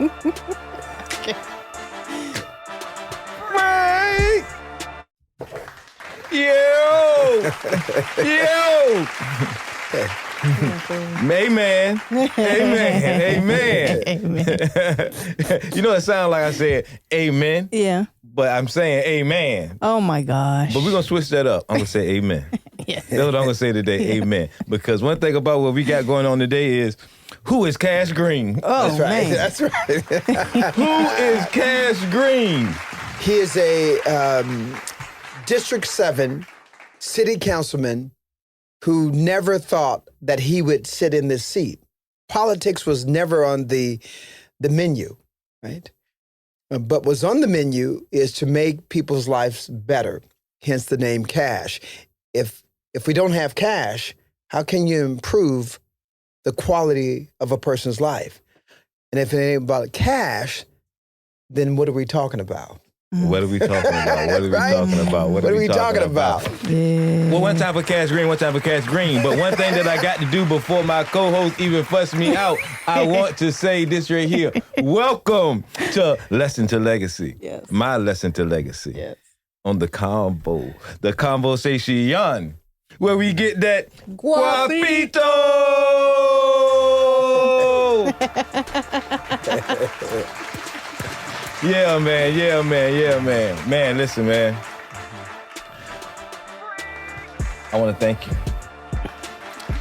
Right. Yo. Amen. You know, it sounds like I said amen. Yeah. But I'm saying amen. Oh, my gosh. But we're going to switch that up. I'm going to say amen. Yeah. That's what I'm going to say today, amen. Because one thing about what we got going on today is, who is Cash Green? Oh, That's right. man. That's right. Who is Cash Green? He is a District 7 city councilman who never thought that he would sit in this seat. Politics was never on the menu, right? But what's on the menu is to make people's lives better, hence the name Cash. If we don't have cash, how can you improve the quality of a person's life? And if it ain't about cash, then what are we talking about? What are we talking about? What are we Right? talking about? What are we talking about? Yeah. Well, one time for Cash Green, one time for Cash Green. But one thing that I got to do before my co-host even fuss me out, I want to say this right here. Welcome to Lesson to Legacy. Yes. My Lesson to Legacy. Yes. On the Convo. The Conversation, where we get that guapito. Yeah, man. Man, listen, man. I want to thank you.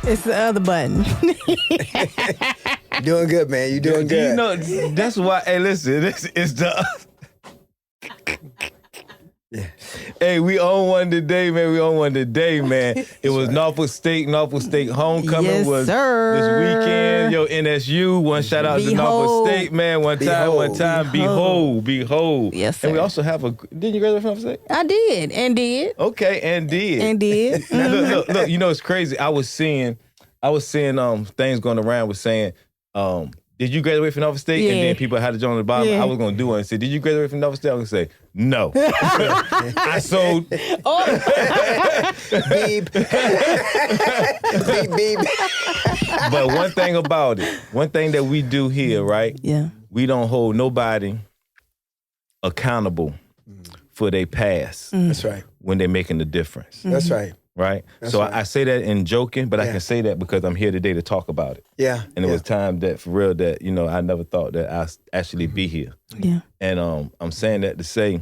It's the other button. You're doing good, man. You're doing good. You know, that's why, hey, listen, this is the... Hey, we own one today, man. It was Norfolk State homecoming Yes, was sir. this weekend. Yo, NSU, one shout out to Norfolk State, man. One time. Behold. Yes, sir. And we also have didn't you graduate from Norfolk State? I did, and did. Okay, and did. Look, you know, it's crazy. I was seeing things going around with saying, did you graduate from Norfolk State? Yeah. And then people had to join the bottom. Yeah. I was going to do one and say, did you graduate from Norfolk State? I was going to say, no. I sold. Beep. Beep, beep. But one thing about it, one thing that we do here, right? Yeah. We don't hold nobody accountable for their past That's right. when they're making the difference, That's right. right? That's So right. I say that in joking, but I Yeah. can say that because I'm here today to talk about it. Yeah. And it was time that, for real, that, you know, I never thought that I'd actually be here. Yeah. And I'm saying that to say,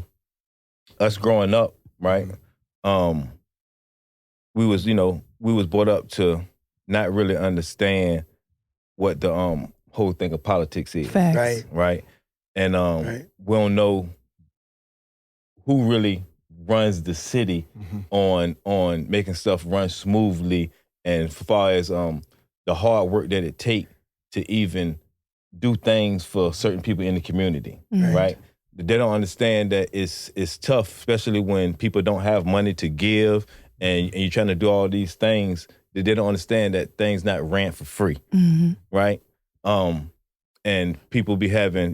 us growing up, right? We was brought up to not really understand what the whole thing of politics is, Facts. Right. right? And Right. we don't know who really runs the city on making stuff run smoothly, and as far as the hard work that it takes to even do things for certain people in the community, right? They don't understand that it's tough, especially when people don't have money to give, and you're trying to do all these things. That they don't understand that things not ran for free, right? And people be having,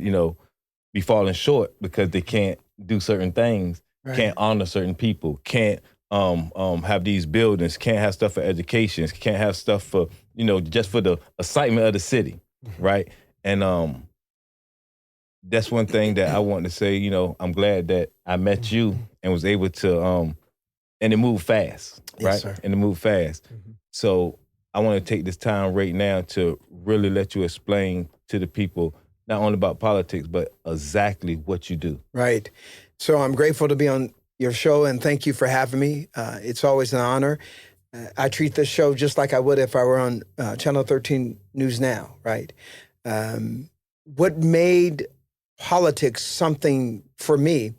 be falling short because they can't do certain things, can't honor certain people, can't have these buildings, can't have stuff for education, can't have stuff for, just for the excitement of the city, right? And that's one thing that I want to say, I'm glad that I met you and was able to, and it moved fast, right? Yes, sir. And it moved fast. So I want to take this time right now to really let you explain to the people, not only about politics, but exactly what you do. Right. So I'm grateful to be on your show, and thank you for having me. It's always an honor. I treat this show just like I would if I were on Channel 13 News Now, right? What made politics something for me,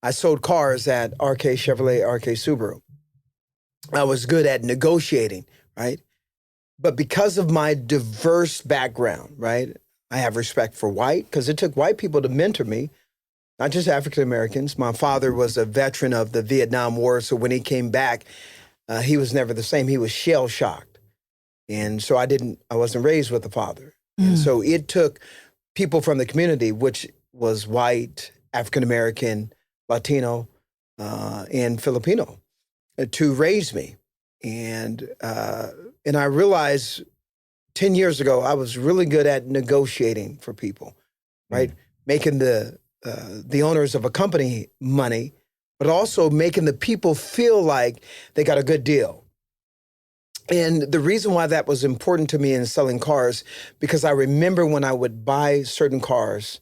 I sold cars at RK Chevrolet, RK Subaru. I was good at negotiating, right? But because of my diverse background, right? I have respect for white, because it took white people to mentor me, not just African Americans. My father was a veteran of the Vietnam War, so when he came back, he was never the same. He was shell shocked. And so I wasn't raised with a father. And so it took people from the community, which was white, African American, Latino, and Filipino, to raise me. And I realized 10 years ago, I was really good at negotiating for people, right? Making the owners of a company money, but also making the people feel like they got a good deal. And the reason why that was important to me in selling cars, because I remember when I would buy certain cars,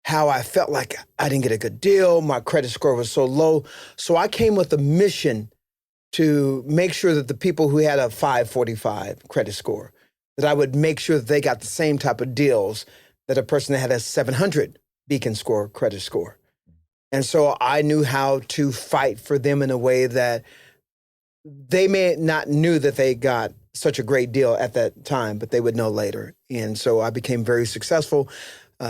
how I felt like I didn't get a good deal. My credit score was so low. So I came with a mission to make sure that the people who had a 545 credit score, that I would make sure that they got the same type of deals that a person that had a 700 Beacon score credit score. And so I knew how to fight for them in a way that they may not knew that they got such a great deal at that time, but they would know later. And so I became very successful,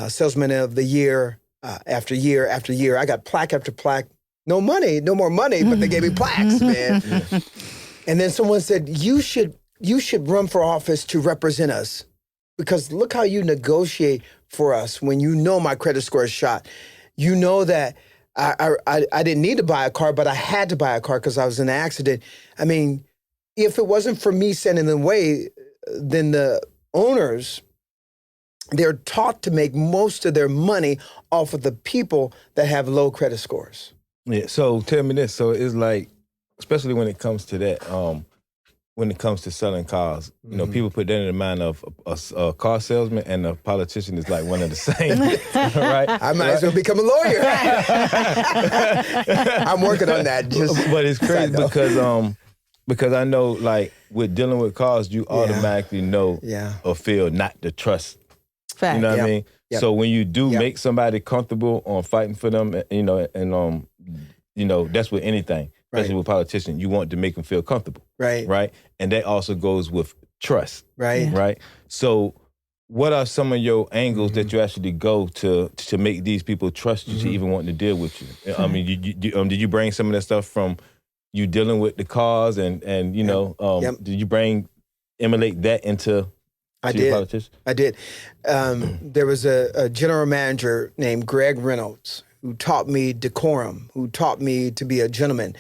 salesman of the year, after year after year. I got plaque after plaque. No money, no more money, but they gave me plaques, man. And then someone said, you should run for office to represent us, because look how you negotiate for us when you know my credit score is shot. You know that I didn't need to buy a car, but I had to buy a car because I was in an accident. I mean, if it wasn't for me sending them away, then the owners, they're taught to make most of their money off of the people that have low credit scores. Yeah. So tell me this. So it's like, especially when it comes to that, when it comes to selling cars, you know, people put that in the mind of a car salesman and a politician is like one of the same, right? I might as well become a lawyer. I'm working on that. But it's crazy because I know, like, with dealing with cars, you automatically know or feel not to trust. Fact. You know what I mean? Yep. So when you do make somebody comfortable on fighting for them, you know, and you know, that's with anything, especially with politicians. You want to make them feel comfortable, right? And that also goes with trust, right? So, what are some of your angles that you actually go to make these people trust you to even want to deal with you? I mean, did you bring some of that stuff from you dealing with the cars and you know, did you emulate that into your politician? I did. There was a general manager named Greg Reynolds who taught me decorum, who taught me to be a gentleman,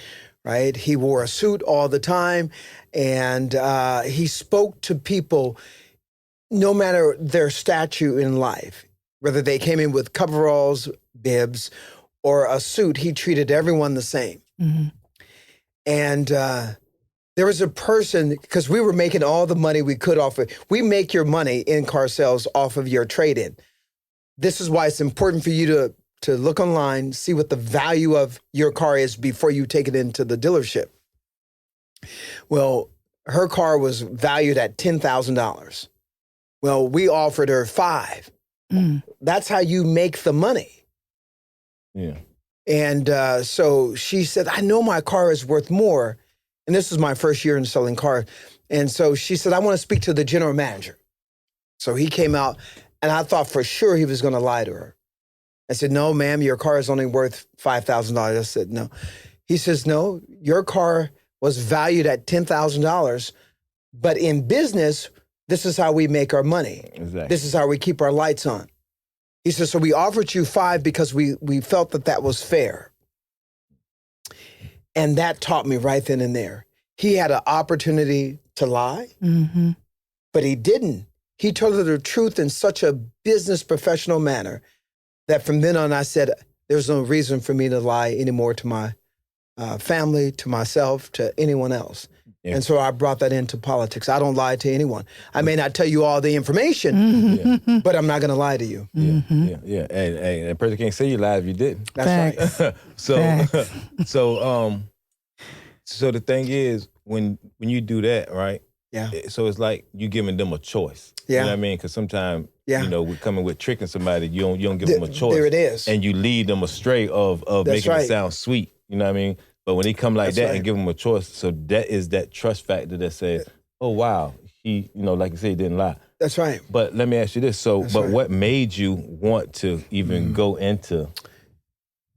right? He wore a suit all the time, and he spoke to people no matter their stature in life, whether they came in with coveralls, bibs, or a suit, he treated everyone the same. And there was a person, because we were making all the money we could off of, we make your money in car sales off of your trade-in. This is why it's important for you to look online, see what the value of your car is before you take it into the dealership. Well, her car was valued at $10,000. Well, we offered her $5,000. That's how you make the money. Yeah. And so she said, I know my car is worth more. And this is my first year in selling cars. And so she said, I want to speak to the general manager. So he came out, and I thought for sure he was going to lie to her. I said, no, ma'am, your car is only worth $5,000. I said, no. He says, no, your car was valued at $10,000. But in business, this is how we make our money. Exactly. This is how we keep our lights on. He says, so we offered you $5,000 because we felt that was fair. And that taught me right then and there. He had an opportunity to lie, but he didn't. He told her the truth in such a business professional manner that from then on I said, there's no reason for me to lie anymore to my family, to myself, to anyone else. Yeah. And so I brought that into politics. I don't lie to anyone. I may not tell you all the information, but I'm not going to lie to you. Yeah. Hey, that person can't say you lied if you didn't. That's right. So the thing is, when you do that, right? Yeah. So it's like you giving them a choice. Yeah. You know what I mean? Because sometimes, you know, we're coming with tricking somebody, you don't give them a choice. There it is. And you lead them astray of making it sound sweet. You know what I mean? But when they come like that and give them a choice, so that is that trust factor that says, oh, wow, he, you know, like you say, he didn't lie. That's right. But let me ask you this. So, what made you want to even go into,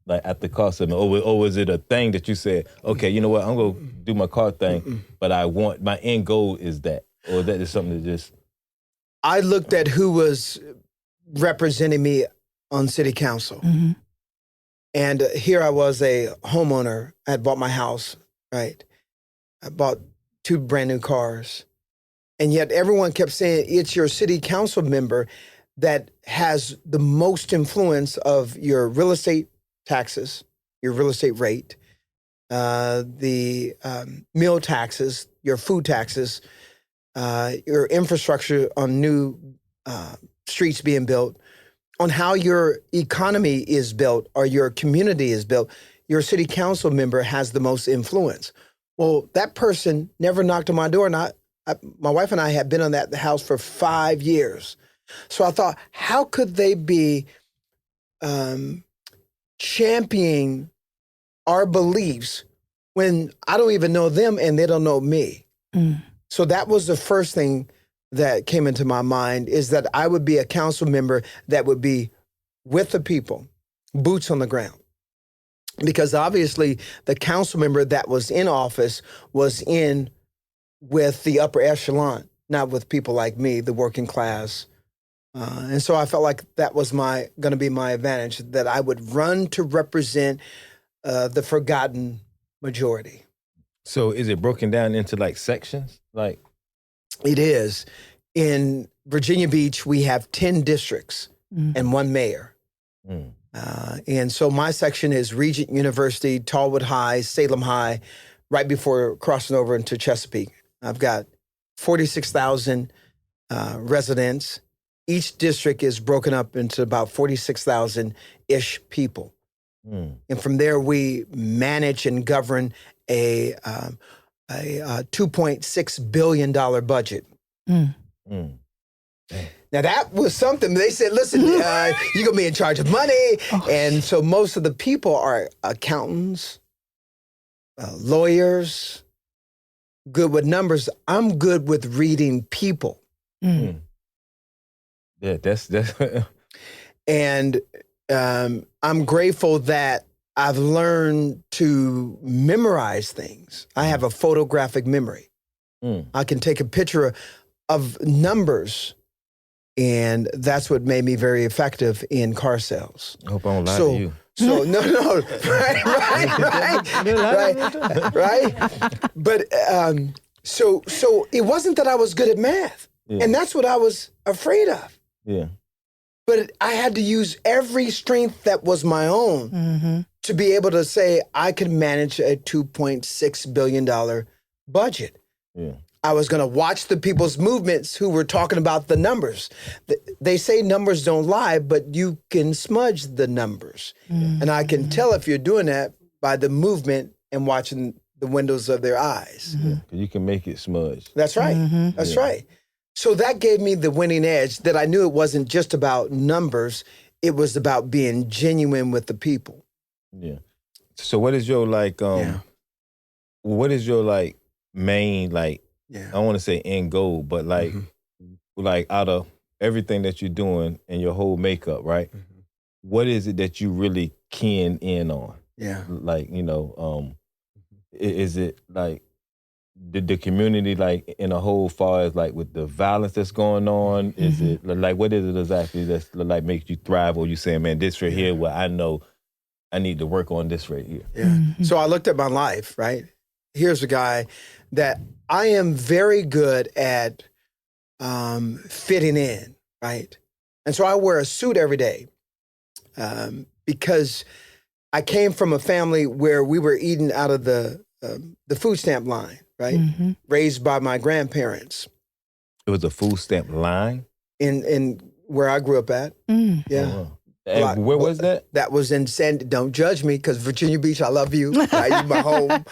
like, at the car segment? Or was it a thing that you said, okay, you know what, I'm going to do my car thing, but my end goal is that? Or that is something that just... I looked at who was representing me on city council. And here I was, a homeowner. I had bought my house, right? I bought 2 brand new cars. And yet everyone kept saying, it's your city council member that has the most influence of your real estate taxes, your real estate rate, the meal taxes, your food taxes, your infrastructure on new streets being built, on how your economy is built or your community is built. Your city council member has the most influence. Well, that person never knocked on my door, and my wife and I had been on that house for 5 years. So I thought, how could they be championing our beliefs when I don't even know them and they don't know me? Mm. So that was the first thing that came into my mind, is that I would be a council member that would be with the people, boots on the ground. Because obviously the council member that was in office was in with the upper echelon, not with people like me, the working class. And so I felt like that was going to be my advantage, that I would run to represent the forgotten majority. So is it broken down into like sections? Like, it is. In Virginia Beach, we have 10 districts and 1 mayor. Mm. And so my section is Regent University, Tallwood High, Salem High, right before crossing over into Chesapeake. I've got 46,000 residents. Each district is broken up into about 46,000-ish people. Mm. And from there, we manage and govern a $2.6 billion budget. Mm. Mm. Now, that was something. They said, listen, you're going to be in charge of money. Oh, and so most of the people are accountants, lawyers, good with numbers. I'm good with reading people. Mm. Yeah, that's and I'm grateful that I've learned to memorize things. I have a photographic memory. Mm. I can take a picture of numbers, and that's what made me very effective in car sales. I hope I don't lie to you. So no, right. But so it wasn't that I was good at math, and that's what I was afraid of. Yeah. But I had to use every strength that was my own to be able to say I could manage a $2.6 billion budget. Yeah. I was going to watch the people's movements who were talking about the numbers. They say numbers don't lie, but you can smudge the numbers. Mm-hmm. And I can tell if you're doing that by the movement and watching the windows of their eyes. Mm-hmm. You can make it smudge. That's right. Mm-hmm. That's right. So that gave me the winning edge, that I knew it wasn't just about numbers. It was about being genuine with the people. Yeah. So what is your what is your main I don't want to say end goal, but like out of everything that you're doing and your whole makeup, right? Mm-hmm. What is it that you really keying in on? Yeah. Is it like the community in a whole, far as with the violence that's going on? Mm-hmm. Is it what is it exactly that's makes you thrive, or you saying, man, this right here where I know I need to work on this right here? Yeah. Mm-hmm. So I looked at my life, right? Here's a guy that I am very good at fitting in, right? And so I wear a suit every day because I came from a family where we were eating out of the food stamp line, right? Mm-hmm. Raised by my grandparents. It was a food stamp line? In where I grew up at. Mm. Yeah. Oh, wow. And where was that? That was in don't judge me, because Virginia Beach, I love you. Right? My home.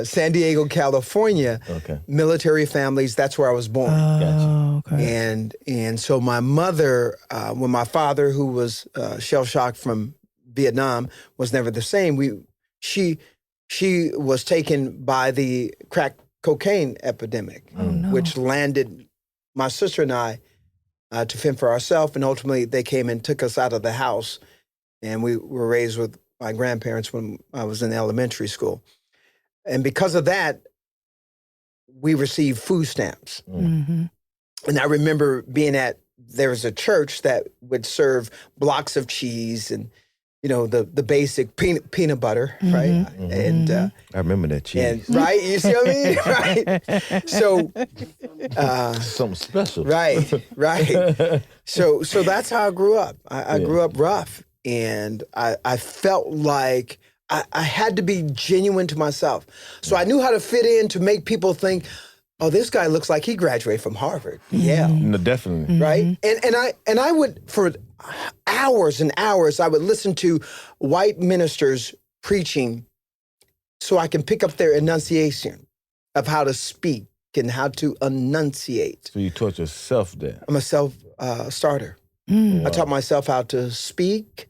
San Diego, California. Okay. Military families, that's where I was born. Gotcha. Okay. And so my mother, when my father, who was shell-shocked from Vietnam, was never the same, she was taken by the crack cocaine epidemic, which landed my sister and I to fend for ourselves, and ultimately they came and took us out of the house, and we were raised with my grandparents when I was in elementary school. And because of that, we received food stamps. Mm-hmm. And I remember there was a church that would serve blocks of cheese and the basic peanut butter, right? And I remember that cheese. and right, you see what I mean, right? So Something special. right. So that's how I grew up. I grew up rough, and I felt like I had to be genuine to myself. So I knew how to fit in to make people think, oh, this guy looks like he graduated from Harvard. Yeah. No, definitely. Right? And I would, for hours and hours, I would listen to white ministers preaching so I can pick up their enunciation of how to speak and how to enunciate. So you taught yourself that. I'm a self-starter. I taught myself how to speak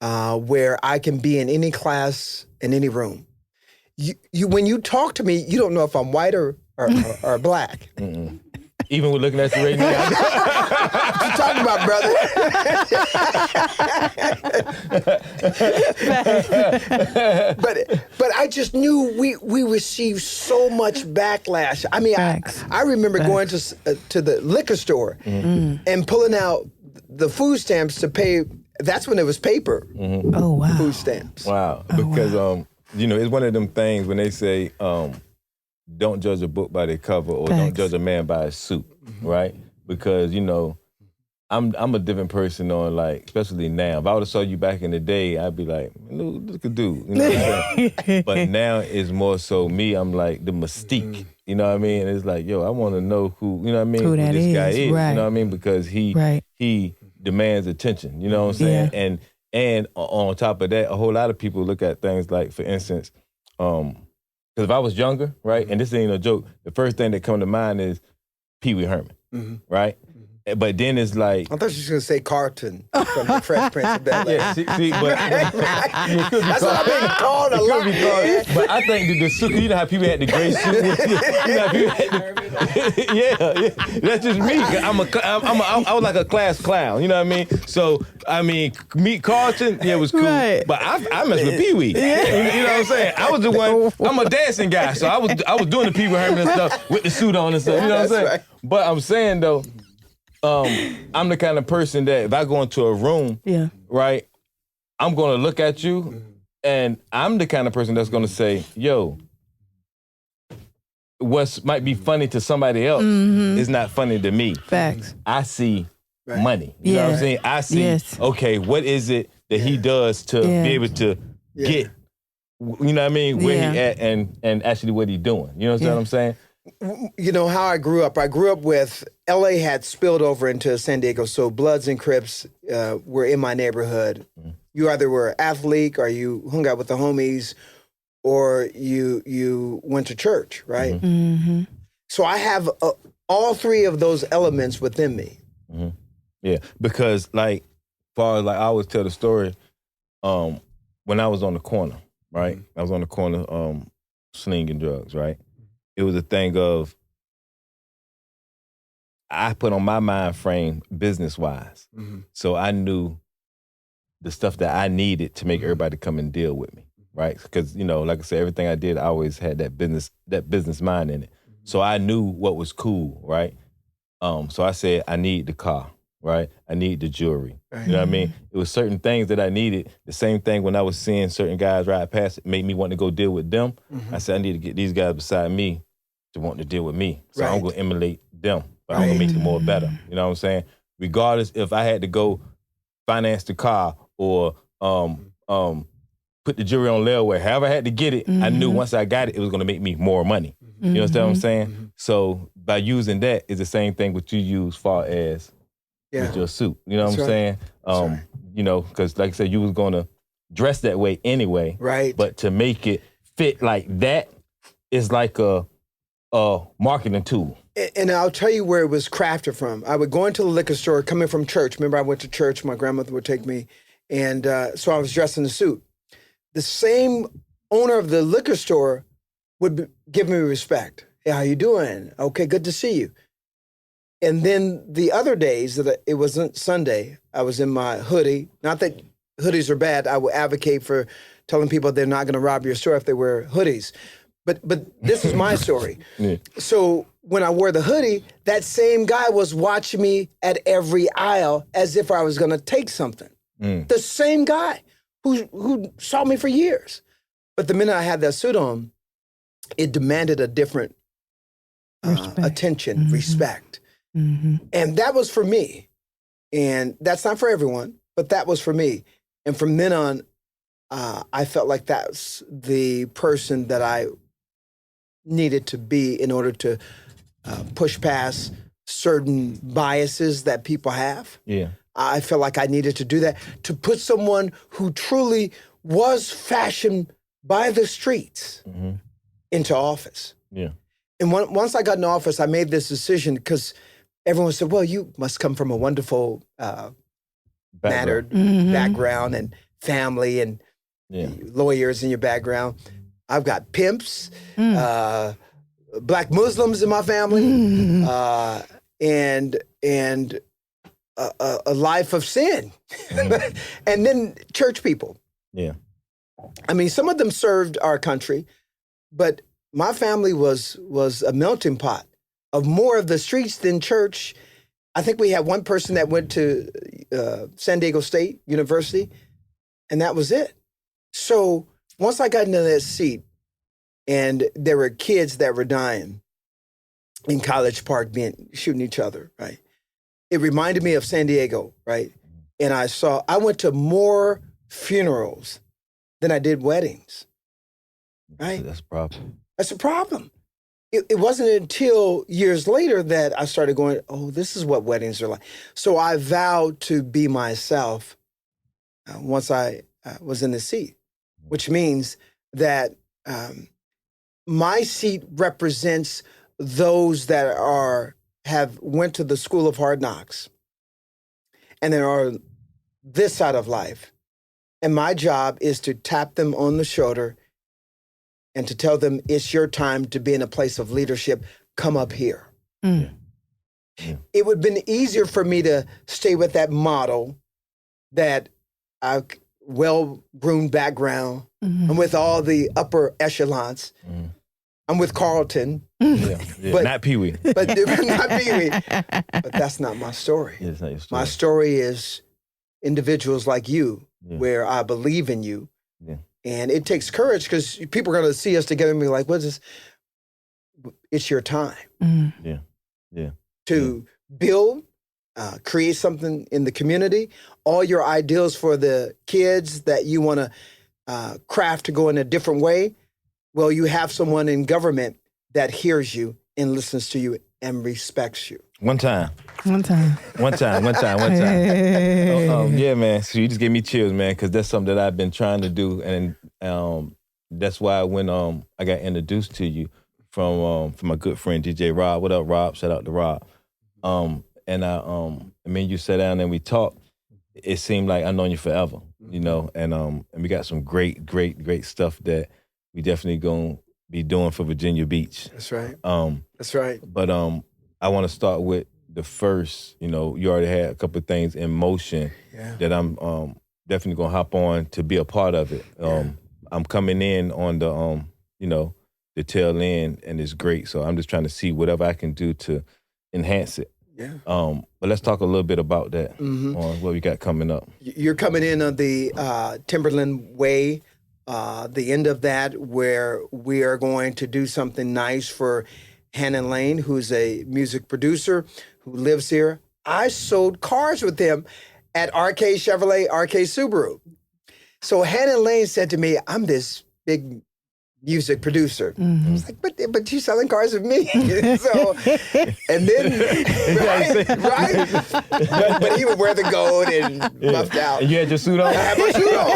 where I can be in any class, in any room. You when you talk to me, you don't know if I'm white or black. Even with looking at you right now. What you talking about, brother? but I just knew we received so much backlash. I mean, I remember going to the liquor store and pulling out the food stamps to pay. That's when it was paper. Oh, wow. Food stamps. Wow. Because it's one of them things when they say don't judge a book by their cover or don't judge a man by his suit, right? Because, I'm a different person on, like, especially now. If I would have saw you back in the day, I'd be like, look at dude. You know what I'm saying? But now it's more so me, I'm like the mystique. You know what I mean? And it's like, yo, I want to know who, you know what I mean? Who that this guy is. right. You know what I mean? Because he demands attention. You know what I'm saying? Yeah. And on top of that, a whole lot of people look at things like, for instance, because if I was younger, right, and this ain't a joke, the first thing that come to mind is Pee Wee Herman, right? But then it's like... I thought you were just going to say Carlton from the Fresh Prince of Bel-Air. Yeah, see, but... That's what I've been called a lot. But I think the suit, you know how people had the gray suit? You know how people had yeah. That's just me. I was like a class clown, you know what I mean? So, meet Carlton, it was cool. Right. But I messed with Pee Wee. Yeah. You know what I'm saying? I was the one, I'm a dancing guy, so I was doing the Pee Wee Herman and stuff with the suit on and stuff, you know what I'm saying? Right. But I'm saying, though, I'm the kind of person that if I go into a room, right, I'm going to look at you, and I'm the kind of person that's going to say, yo, what might be funny to somebody else is not funny to me. Facts. I see money. You know what I'm saying? I see, okay, what is it that he does to be able to get, you know what I mean, where he at and actually what he doing. You know what I'm saying? You know how I grew up with LA had spilled over into San Diego, so Bloods and Crips were in my neighborhood. You either were an athlete or you hung out with the homies or you went to church, right? So I have all three of those elements within me. Yeah, because like far as like I always tell the story, when I was on the corner, right? I was on the corner slinging drugs, right? It was a thing of, I put on my mind frame business-wise. So I knew the stuff that I needed to make everybody come and deal with me, right? Because, like I said, everything I did, I always had that business mind in it. So I knew what was cool, right? So I said, I need the car, right? I need the jewelry. Right. You know what I mean? It was certain things that I needed. The same thing when I was seeing certain guys ride past, it made me want to go deal with them. I said, I need to get these guys beside me to want to deal with me. So I'm going to emulate them, but I'm going to make them more better. You know what I'm saying? Regardless if I had to go finance the car or put the jewelry on layaway, however I had to get it, I knew once I got it, it was going to make me more money. You understand what I'm saying? So by using that, it's the same thing what you use far as with your suit. You know what I'm saying? Because like I said, you was going to dress that way anyway. Right. But to make it fit like that is like a marketing tool. And I'll tell you where it was crafted from. I would go into the liquor store coming from church. Remember, I went to church. My grandmother would take me. And so I was dressed in a suit. The same owner of the liquor store would give me respect. Hey, how you doing? Okay, good to see you. And then the other days, that it wasn't Sunday, I was in my hoodie. Not that hoodies are bad. I would advocate for telling people they're not going to rob your store if they wear hoodies. But this is my story. So when I wore the hoodie, that same guy was watching me at every aisle as if I was going to take something. The same guy who saw me for years. But the minute I had that suit on, it demanded a different attention, respect. And that was for me. And that's not for everyone, but that was for me. And from then on, I felt like that's the person that I needed to be in order to push past certain biases that people have. Yeah. I felt like I needed to do that, to put someone who truly was fashioned by the streets into office. Yeah. And once I got in office, I made this decision because everyone said, well, you must come from a wonderful, mannered background and family and lawyers in your background. I've got pimps, Black Muslims in my family, and a life of sin. And then church people. Yeah. I mean, some of them served our country, but my family was a melting pot of more of the streets than church. I think we had one person that went to San Diego State University, and that was it. So once I got into that seat, and there were kids that were dying in College Park, shooting each other, right? It reminded me of San Diego, right? And I went to more funerals than I did weddings, right? That's a problem. That's a problem. It wasn't until years later that I started going, oh, this is what weddings are like. So I vowed to be myself once I was in the seat, which means that my seat represents those that have went to the school of hard knocks and they are this side of life. And my job is to tap them on the shoulder and to tell them it's your time to be in a place of leadership. Come up here. Yeah. It would have been easier for me to stay with that model, that well-groomed background. I'm with all the upper echelons. I'm with Carlton. But, not Pee Wee. But not Pee Wee. But that's not my story. Yeah, it's not your story. My story is individuals like you, where I believe in you. Yeah. And it takes courage because people are going to see us together and be like, what's this? It's your time. To build, create something in the community. All your ideals for the kids that you want to craft to go in a different way. Well, you have someone in government that hears you and listens to you and respects you. One time. Hey. Yeah, man. So you just gave me chills, man, because that's something that I've been trying to do, and that's why when I got introduced to you from my good friend DJ Rob. What up, Rob? Shout out to Rob. And you sat down and we talked. It seemed like I've known you forever, you know, and we got some great stuff that we definitely gonna be doing for Virginia Beach. That's right. That's right. But I want to start with the first. You know, you already had a couple of things in motion that I'm definitely gonna hop on to be a part of it. I'm coming in on the the tail end, and it's great. So I'm just trying to see whatever I can do to enhance it. Yeah. But let's talk a little bit about that on what we got coming up. You're coming in on the Timberland Way, the end of that, where we are going to do something nice for Hannon Lane, who's a music producer who lives here. I sold cars with him at RK Chevrolet, RK Subaru. So Hannon Lane said to me, I'm this big music producer. I was like, but you're selling cars with me. So, and then, right? But he would wear the gold and buffed out. And you had your suit on? I had my suit on.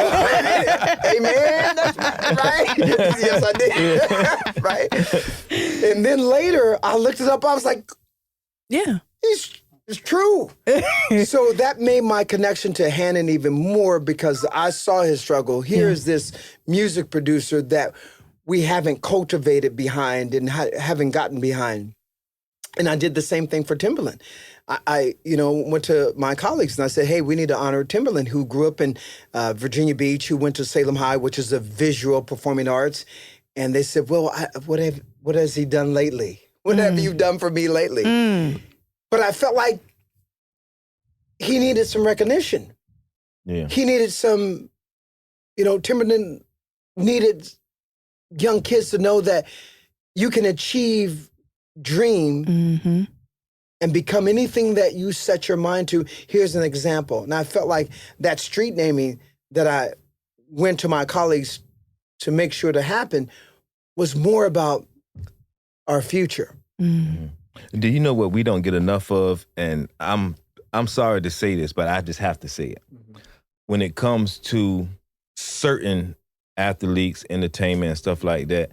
Hey, man, that's right. Yes, I did. Right? And then later, I looked it up. I was like, yeah, it's true. So that made my connection to Hannon even more because I saw his struggle. Here's this music producer that we haven't cultivated behind and haven't gotten behind. And I did the same thing for Timberland. I went to my colleagues and I said, hey, we need to honor Timberland, who grew up in Virginia Beach, who went to Salem High, which is a visual performing arts. And they said, well, what has he done lately? What have you done for me lately? But I felt like he needed some recognition. Yeah. He needed some Timberland needed young kids to know that you can achieve dream and become anything that you set your mind to. Here's an example. And I felt like that street naming that I went to my colleagues to make sure to happen was more about our future. Do you know what we don't get enough of? And I'm sorry to say this, but I just have to say it. When it comes to certain athletes, entertainment, and stuff like that,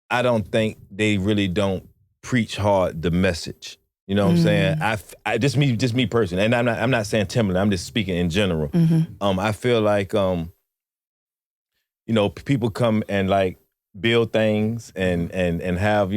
I don't think they really don't preach hard the message. You know what I'm saying? I just me personally, and I'm not saying Timberland. I'm just speaking in general. I feel like people come and like build things and have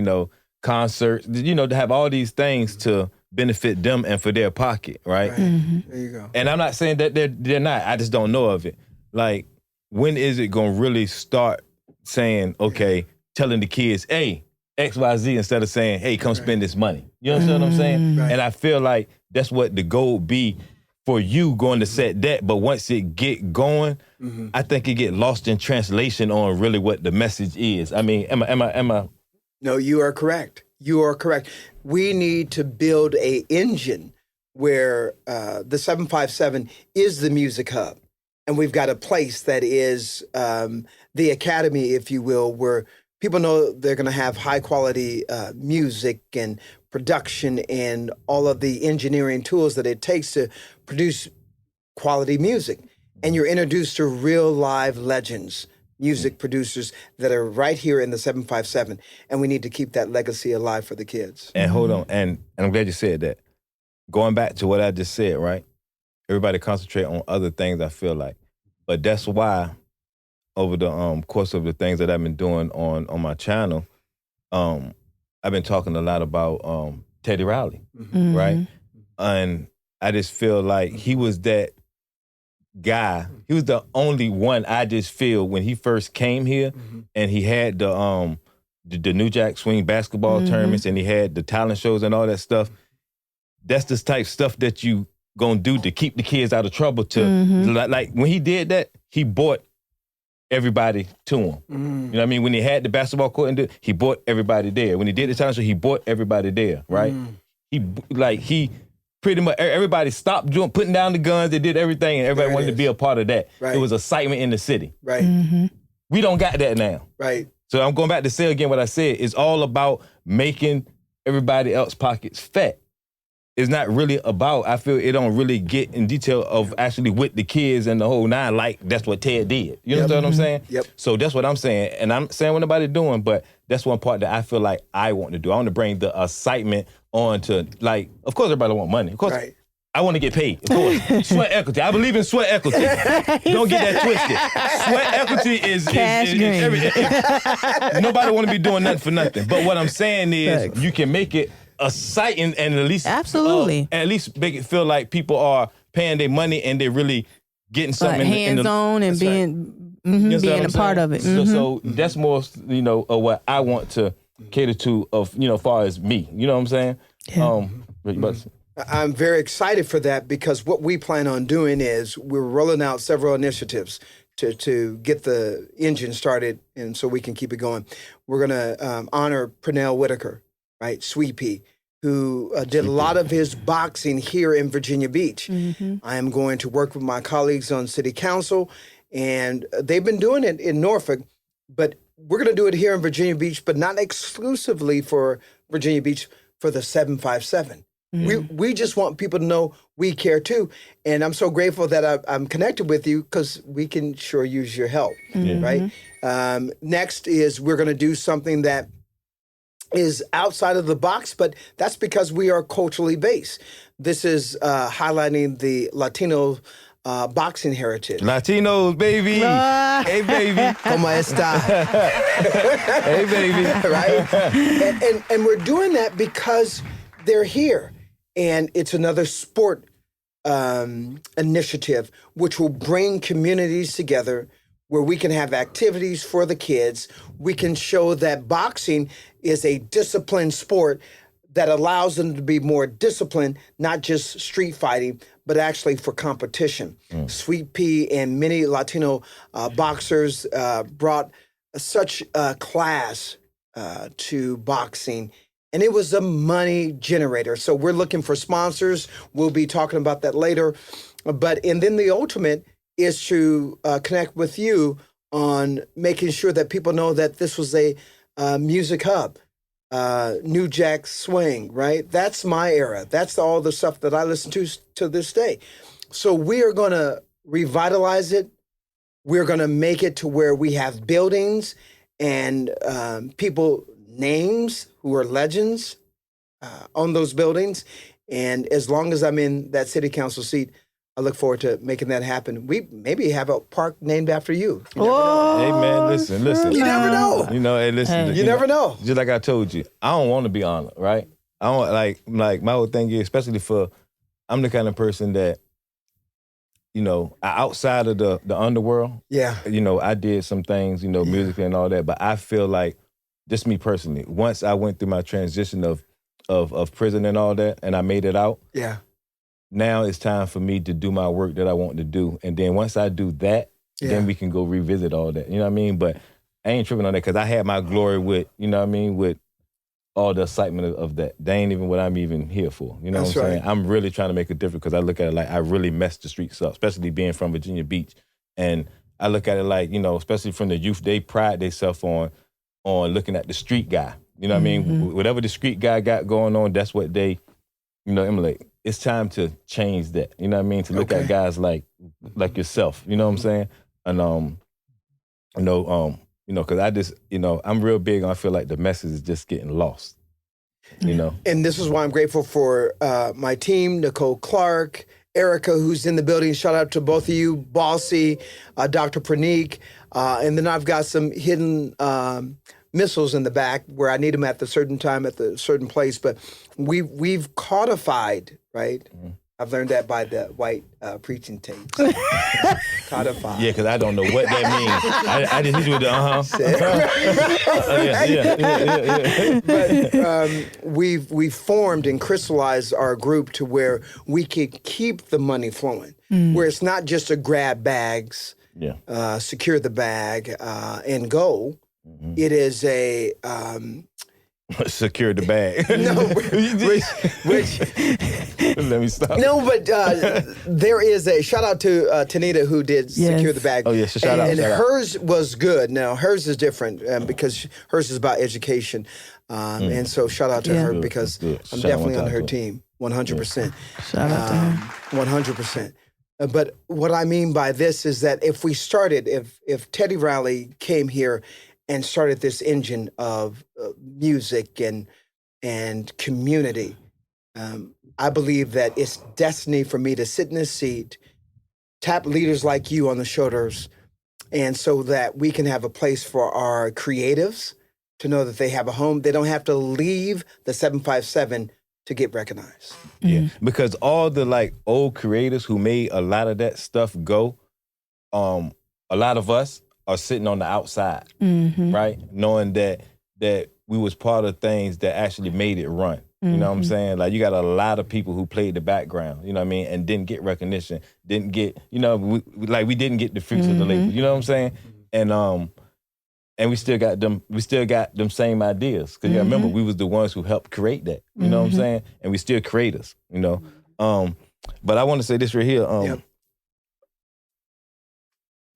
concerts. To have all these things to benefit them and for their pocket, right? There you go. And I'm not saying that they're not. I just don't know of it. Like, when is it gonna really start saying, okay, telling the kids, hey, XYZ, instead of saying, hey, come spend this money. You understand what I'm saying? Right. And I feel like that's what the goal be for you going to set that. But once it get going, I think it get lost in translation on really what the message is. I mean, am I? No, you are correct. You are correct. We need to build a engine where the 757 is the music hub. And we've got a place that is the academy, if you will, where people know they're going to have high quality music and production and all of the engineering tools that it takes to produce quality music. And you're introduced to real live legends, music producers that are right here in the 757. And we need to keep that legacy alive for the kids. And hold on, and I'm glad you said that. Going back to what I just said, right? Everybody concentrate on other things, I feel like. But that's why over the course of the things that I've been doing on my channel, I've been talking a lot about Teddy Riley, right? And I just feel like he was that guy. He was the only one I just feel when he first came here and he had the New Jack Swing basketball tournaments and he had the talent shows and all that stuff. That's the type of stuff that you gonna do to keep the kids out of trouble. Like when he did that, he brought everybody to him. You know what I mean? When he had the basketball court, he brought everybody there. When he did the talent show, he brought everybody there, right? He pretty much, everybody stopped putting down the guns. They did everything, and everybody wanted to be a part of that. Right. It was excitement in the city. Right. We don't got that now. Right. So I'm going back to say again what I said. It's all about making everybody else's pockets fat. It's not really about, I feel it don't really get in detail of actually with the kids and the whole nine, like that's what Ted did. You understand what I'm saying? Yep. So that's what I'm saying. And I'm saying what nobody's doing, but that's one part that I feel like I want to do. I want to bring the excitement on to, like, of course everybody want money. Of course, Right. I want to get paid. Of course. Sweat equity. I believe in sweat equity. Don't get that twisted. Sweat equity is everything. Nobody want to be doing nothing for nothing. But what I'm saying is you can make it exciting and at least at least make it feel like people are paying their money and they're really getting something hands on and being being a part of it. So that's more of what I want to cater to of far as me. You know what I'm saying? Yeah. I'm very excited for that because what we plan on doing is we're rolling out several initiatives to get the engine started and so we can keep it going. We're going to honor Pernell Whitaker, right? Sweet Pea, who did a lot of his boxing here in Virginia Beach. I am going to work with my colleagues on city council, and they've been doing it in Norfolk, but we're going to do it here in Virginia Beach, but not exclusively for Virginia Beach, for the 757. We just want people to know we care too. And I'm so grateful that I'm connected with you because we can sure use your help, right? Next is we're going to do something that is outside of the box, but that's because we are culturally based. This is highlighting the Latino boxing heritage. Latinos, baby. Hey, baby. Como esta? Hey, baby. Right? And we're doing that because they're here. And it's another sport initiative which will bring communities together where we can have activities for the kids. We can show that boxing is a disciplined sport that allows them to be more disciplined, not just street fighting, but actually for competition. Sweet Pea and many Latino boxers brought such a class to boxing, and it was a money generator. So we're looking for sponsors. We'll be talking about that later. And then the ultimate is to connect with you on making sure that people know that this was a music hub. New Jack Swing, right? That's my era. That's all the stuff that I listen to this day. So we are going to revitalize it. We're going to make it to where we have buildings and people names who are legends on those buildings. And as long as I'm in that city council seat, I look forward to making that happen. We maybe have a park named after you. You never know. Hey man, listen. You never know. Hey, listen. You never know. Just like I told you, I don't want to be honored, right? I don't like my whole thing is, especially I'm the kind of person that, outside of the underworld. Yeah. I did some things, musically and all that, but I feel like, just me personally, once I went through my transition of prison and all that, and I made it out. Yeah. Now it's time for me to do my work that I want to do. And then once I do that, then we can go revisit all that. You know what I mean? But I ain't tripping on that because I had my glory with, with all the excitement of that. That ain't even what I'm even here for. You know what I'm saying? I'm really trying to make a difference because I look at it like I really messed the streets up, especially being from Virginia Beach. And I look at it like, especially from the youth, they pride themselves on looking at the street guy. You know what I mean? Whatever the street guy got going on, that's what they, emulate. It's time to change that. You know what I mean? To look at guys like yourself. You know what I'm saying? And because I just, I'm real big on, I feel like the message is just getting lost. And this is why I'm grateful for my team, Nicole Clark, Erica, who's in the building. Shout out to both of you, Bossy, Dr. Praneek. And then I've got some hidden missiles in the back where I need them at the certain time at the certain place. But we've codified, right? I've learned that by the white preaching tapes. Codified. Yeah, because I don't know what that means. I just hit you with the But we've formed and crystallized our group to where we could keep the money flowing, where it's not just a grab bags, secure the bag, and go. It is a secure the bag. No, which let me stop. No, but there is a shout out to Tanita who did secure the bag. Oh yes, shout out. And hers was good. Now hers is different because hers is about education, and so shout out to her because I'm definitely on her team, 100%. Shout out to her, 100%. But what I mean by this is that if we started, if Teddy Riley came here and started this engine of music and community, I believe that it's destiny for me to sit in this seat, tap leaders like you on the shoulders, and so that we can have a place for our creatives to know that they have a home. They don't have to leave the 757 to get recognized. Yeah, because all the old creators who made a lot of that stuff go, a lot of us are sitting on the outside, right? Knowing that we was part of things that actually made it run. You know what I'm saying? Like, you got a lot of people who played the background, you know what I mean, and didn't get recognition, didn't get, we didn't get the fruits of the labor, you know what I'm saying? And we still got them same ideas. Because you gotta remember, we was the ones who helped create that, you know what I'm saying? And we still creators, But I want to say this right here.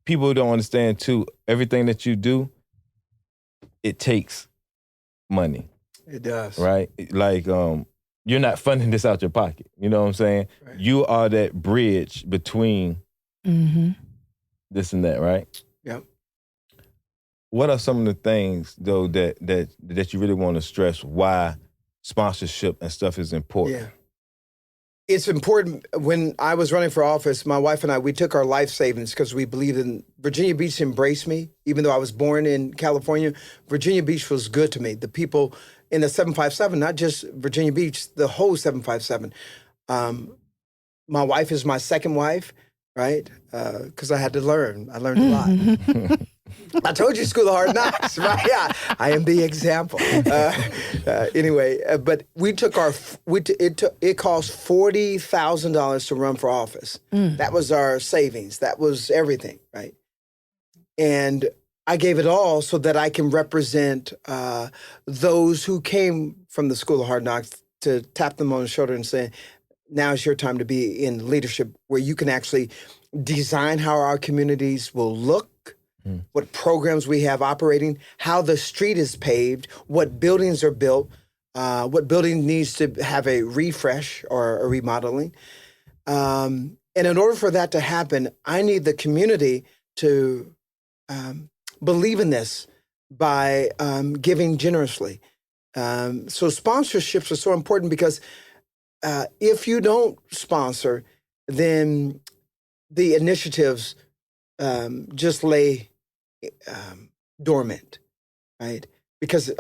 People don't understand too, everything that you do, it takes money. It does. Right? Like, you're not funding this out your pocket. You know what I'm saying? Right. You are that bridge between this and that, right? Yep. What are some of the things, though, that you really want to stress why sponsorship and stuff is important? Yeah. It's important. When I was running for office, my wife and I, we took our life savings because we believed in Virginia Beach embraced me. Even though I was born in California, Virginia Beach was good to me. The people in the 757, not just Virginia Beach, the whole 757. My wife is my second wife, right? Because I had to learn. I learned a lot. I told you, School of Hard Knocks, right? Yeah, I am the example. Anyway, but we took it cost $40,000 to run for office. That was our savings. That was everything, right? And I gave it all so that I can represent those who came from the School of Hard Knocks, to tap them on the shoulder and say, now is your time to be in leadership where you can actually design how our communities will look, what programs we have operating, how the street is paved, what buildings are built, what building needs to have a refresh or a remodeling. And in order for that to happen, I need the community to believe in this by giving generously. So sponsorships are so important because if you don't sponsor, then the initiatives just lay dormant, right? Because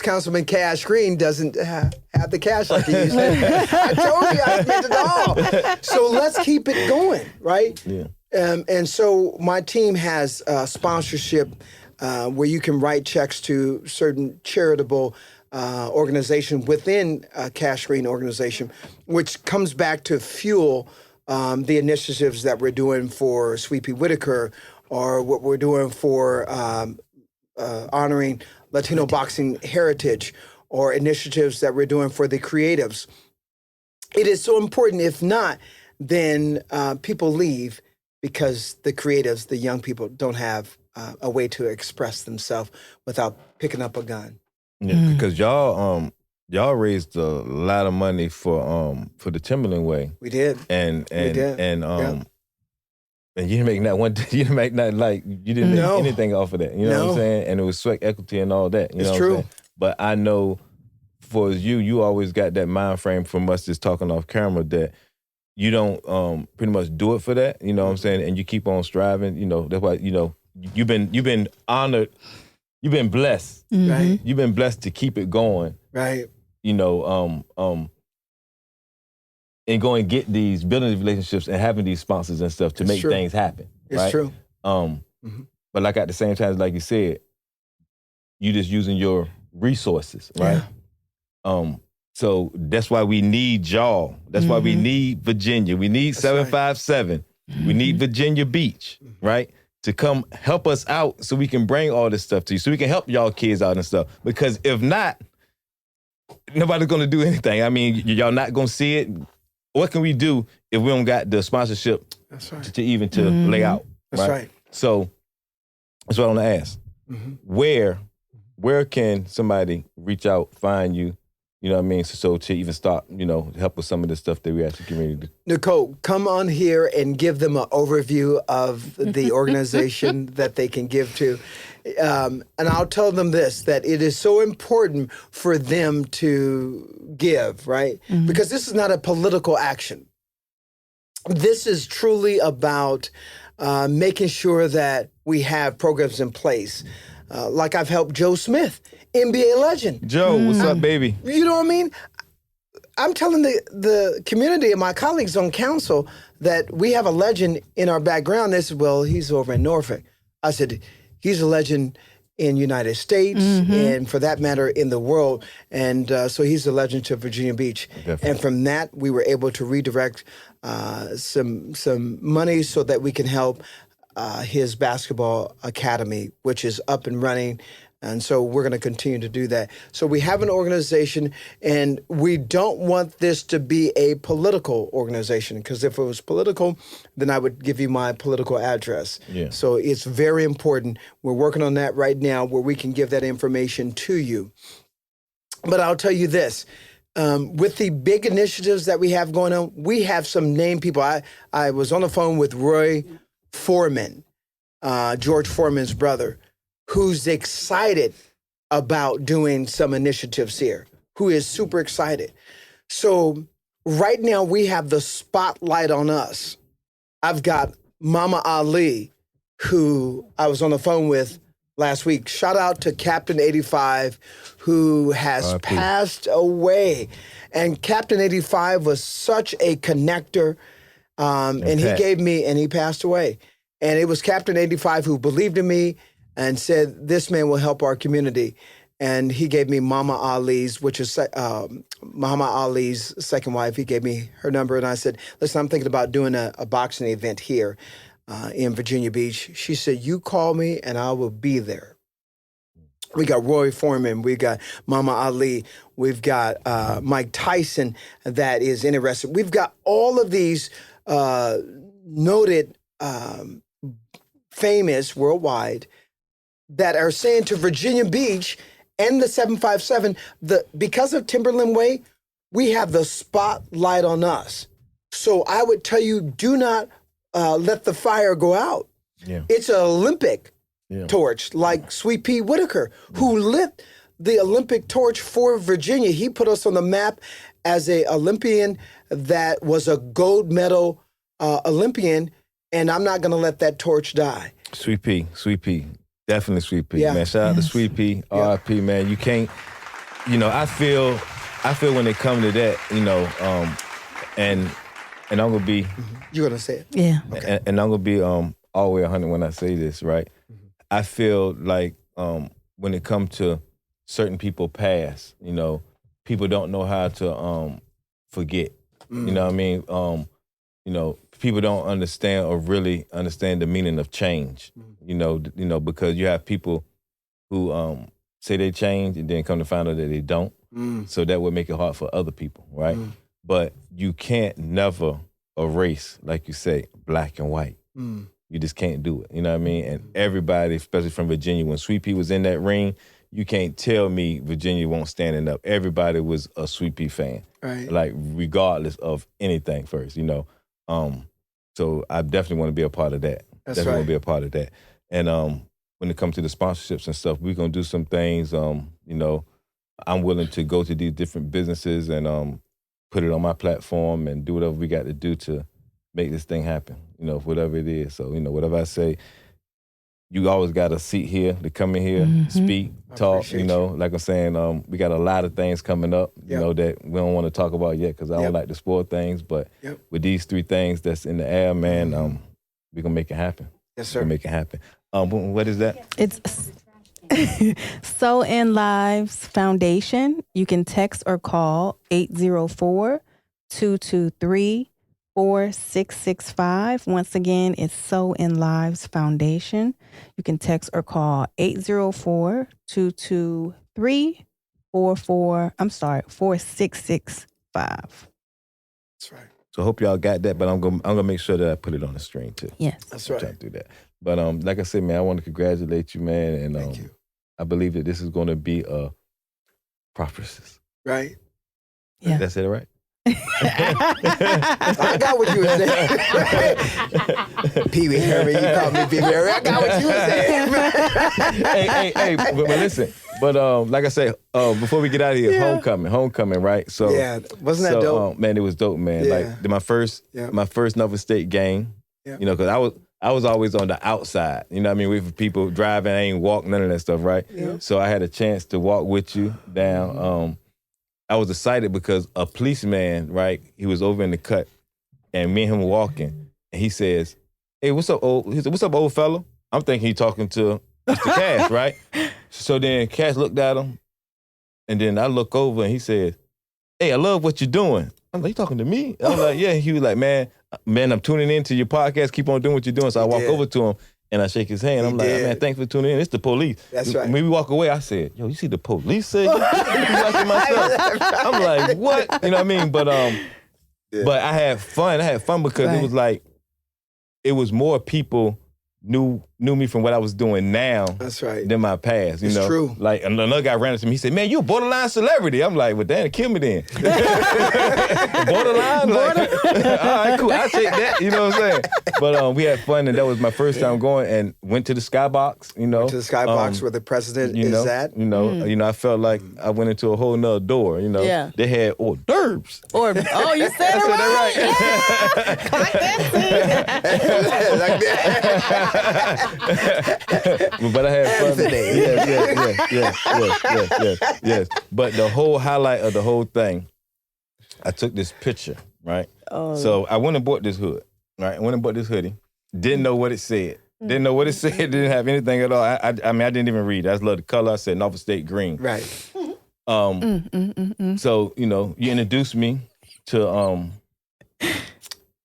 Councilman Cash Green doesn't have the cash like he used to. I told you I spent it all. So let's keep it going, right? Yeah. And so my team has sponsorship where you can write checks to certain charitable organization within a Cash Green organization, which comes back to fuel the initiatives that we're doing for Sweet Pea Whitaker, or what we're doing for honoring Latino boxing heritage, or initiatives that we're doing for the creatives. It is so important. If not, then people leave because the creatives, the young people, don't have a way to express themselves without picking up a gun. Yeah, because y'all raised a lot of money for the Timberland Way. We did. And we did. And and you didn't make not one. You didn't make not like you didn't make anything off of that. You know what I'm saying? And it was sweat equity and all that. You know it's what true. I'm saying? But I know for you always got that mind frame from us just talking off camera that you don't pretty much do it for that. You know what I'm saying? And you keep on striving. You know that's why you've been honored. You've been blessed. Right. You've been blessed to keep it going. Right. You know, and go and get these, building these relationships and having these sponsors and stuff to make things happen. It's right? true. But like at the same time, like you said, you just using your resources, right? Yeah. So that's why we need y'all. That's why we need Virginia. We need 757. Right. We need Virginia Beach, right? To come help us out so we can bring all this stuff to you, so we can help y'all kids out and stuff. Because if not, nobody's gonna do anything. I mean, y'all not gonna see it. What can we do if we don't got the sponsorship to even lay out? That's right. So that's what I want to ask. Where can somebody reach out, find you? You know what I mean? So to even start, help with some of the stuff that we actually can really do. Nicole, come on here and give them an overview of the organization that they can give to. And I'll tell them this, that it is so important for them to give, right? Because this is not a political action. This is truly about making sure that we have programs in place. Like I've helped Joe Smith, NBA legend. Joe, what's up, baby? You know what I mean? I'm telling the community and my colleagues on council that we have a legend in our background. They said, well, he's over in Norfolk. I said, he's a legend in United States and for that matter in the world. And so he's a legend to Virginia Beach. Definitely. And from that, we were able to redirect some money so that we can help his basketball academy, which is up and running. And so we're going to continue to do that. So we have an organization, and we don't want this to be a political organization, because if it was political, then I would give you my political address. Yeah. So it's very important. We're working on that right now where we can give that information to you. But I'll tell you this. With the big initiatives that we have going on, we have some named people. I was on the phone with Roy Foreman, George Foreman's brother, who's excited about doing some initiatives here, who is super excited. So right now we have the spotlight on us. I've got Mama Ali, who I was on the phone with last week. Shout out to Captain 85, who has passed away. And Captain 85 was such a connector, and he passed away. And it was Captain 85 who believed in me and said, this man will help our community. And he gave me Mama Ali's, which is Mama Ali's second wife. He gave me her number, and I said, listen, I'm thinking about doing a boxing event here in Virginia Beach. She said, you call me, and I will be there. We got Roy Foreman. We got Mama Ali. We've got Mike Tyson that is interested. We've got all of these noted, famous worldwide that are saying to Virginia Beach and the 757, because of Timberland Way, we have the spotlight on us. So I would tell you, do not let the fire go out. Yeah. It's an Olympic torch, like Sweet Pea Whitaker, who lit the Olympic torch for Virginia. He put us on the map as a Olympian that was a gold medal Olympian, and I'm not going to let that torch die. Sweet Pea. Definitely Sweet Pea, Yeah. man. Shout out to Sweet Pea, RIP, man. You can't, I feel when it comes to that, and I'm going to be... You're going to say it? Yeah. Okay. And I'm going to be all the way 100 when I say this, right? I feel like when it comes to certain people past, people don't know how to forget. You know what I mean? People don't understand or really understand the meaning of change. Because you have people who say they change and then come to find out that they don't. So that would make it hard for other people, right? But you can't never erase, like you say, black and white. You just can't do it. You know what I mean? And everybody, especially from Virginia, when Sweet Pea was in that ring, you can't tell me Virginia won't standing up. Everybody was a Sweet Pea fan, Right. like regardless of anything first, So I definitely want to be a part of that. That's definitely right. want to be a part of that. And when it comes to the sponsorships and stuff, we're going to do some things, I'm willing to go to these different businesses and put it on my platform and do whatever we got to do to make this thing happen, whatever it is. So, whatever I say, you always got a seat here to come in here, speak, talk, appreciate you. like I'm saying, we got a lot of things coming up, that we don't want to talk about yet because I don't like to spoil things. But with these 3 things that's in the air, man, we're going to make it happen. Yes, sir. We're going to make it happen. What is that? It's So In Lives Foundation. You can text or call 804-223-4665. Once again, it's So In Lives Foundation. You can text or call 804-223-4665. That's right. So I hope y'all got that, but I'm gonna make sure that I put it on the stream too. Yes. That's I'm right. trying to do that. But like I said, man, I want to congratulate you, man, and Thank you. I believe that this is going to be a prophecy. Right? Yeah. That's it, right? I got what you were saying. Pee Wee Herman, you called me Pee Wee Herman. I got what you were saying. hey, but listen. But like I say, before we get out of here, homecoming, right? So Yeah, wasn't that dope? Man, it was dope, man. Yeah. Like my first Norfolk State game. Yeah. Because I was always on the outside. You know what I mean? With people driving, I ain't walk none of that stuff, right? Yeah. So I had a chance to walk with you down. I was excited because a policeman, right? He was over in the cut, and me and him were walking, and he says, "Hey, what's up, old?" He said, "What's up, old fella?" I'm thinking he talking to Mr. Cash, right? So then Cash looked at him, and then I look over, and he says, "Hey, I love what you're doing." I'm like, "You talking to me?" I was like, "Yeah." He was like, man, I'm tuning into your podcast. Keep on doing what you're doing." So I walk over to him, and I shake his hand. I'm like, "Man, thanks for tuning in. It's the police." That's right. When we walk away, I said, "Yo, you see the police say?" I'm like, "What?" You know what I mean? But but I had fun. I had fun because it was like, it was more people knew me from what I was doing now. That's right. Than my past. You It's know, true. Like another guy ran up to me. He said, "Man, you a borderline celebrity." I'm like, "Well, damn, kill me then." Borderline. Like, all right, cool. I'll take that. You know what I'm saying? But we had fun, and that was my first time going, and went to the Skybox. You know, To the skybox where the president you know, is at. You know, I felt like I went into a whole nother door. You know, Yeah. They had hors d'oeuvres. Or you said it right. Like that. But I had fun. Yes. But the whole highlight of the whole thing, I took this picture, right? Oh. So I went and bought this hood, right? I went and bought this hoodie, Didn't know what it said. Didn't know what it said. Didn't have anything at all. I mean, I didn't even read it. I just loved the color. I said Norfolk State green. Right. So, you introduced me to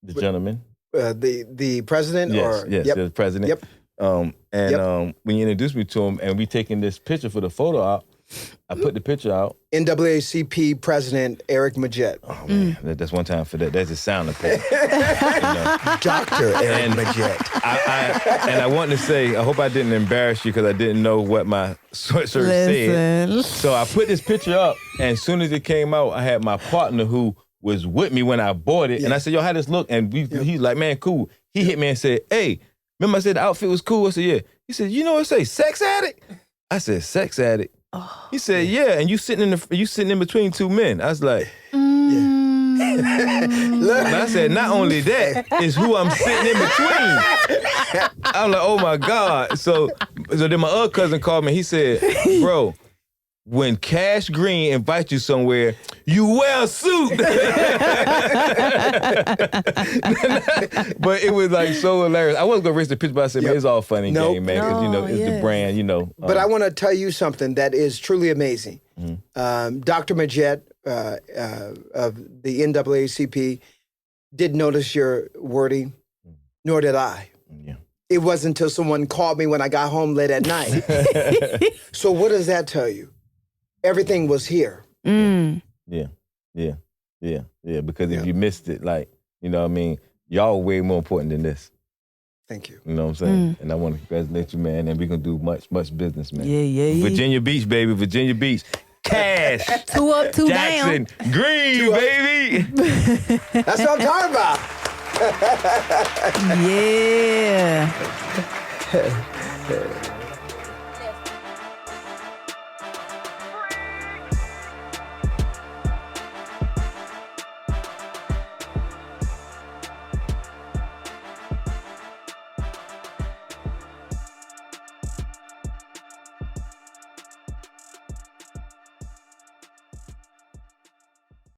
the gentleman. The president? Yes, the president. Yep. When you introduced me to him and we taking this picture for the photo op, I put the picture out. NAACP President Eric Majette. Oh, man, that's one time for that. That's a sound effect. Dr. Eric Majette. I want to say, I hope I didn't embarrass you because I didn't know what my sweatshirt said. So I put this picture up, and as soon as it came out, I had my partner who was with me when I bought it, and I said, yo, how this look? And he's like, man, cool. He hit me and said, hey, remember I said the outfit was cool? I said, yeah. He said, you know what it say, sex addict? I said, sex addict? He said, yeah, and you sitting in between two men. I was like, And I said, not only that, it's who I'm sitting in between. I'm like, oh my God. So then my other cousin called me. He said, bro, when Cash Green invites you somewhere, you wear a suit. But it was like so hilarious. I wasn't gonna raise the picture, but I said, man, it's all funny game, man. Because it's the brand, But I want to tell you something that is truly amazing. Dr. Majette of the NAACP did notice your wording, nor did I. Yeah. It wasn't until someone called me when I got home late at night. So what does that tell you? Everything was here. Yeah. Because if you missed it, like, what I mean, y'all way more important than this. Thank you. You know what I'm saying? And I want to congratulate you, man. And we're going to do much, much business, man. Yeah. Virginia Beach, baby. Virginia Beach. Cash. 2 up, 2 Jackson, down. Green, baby. That's what I'm talking about. Yeah.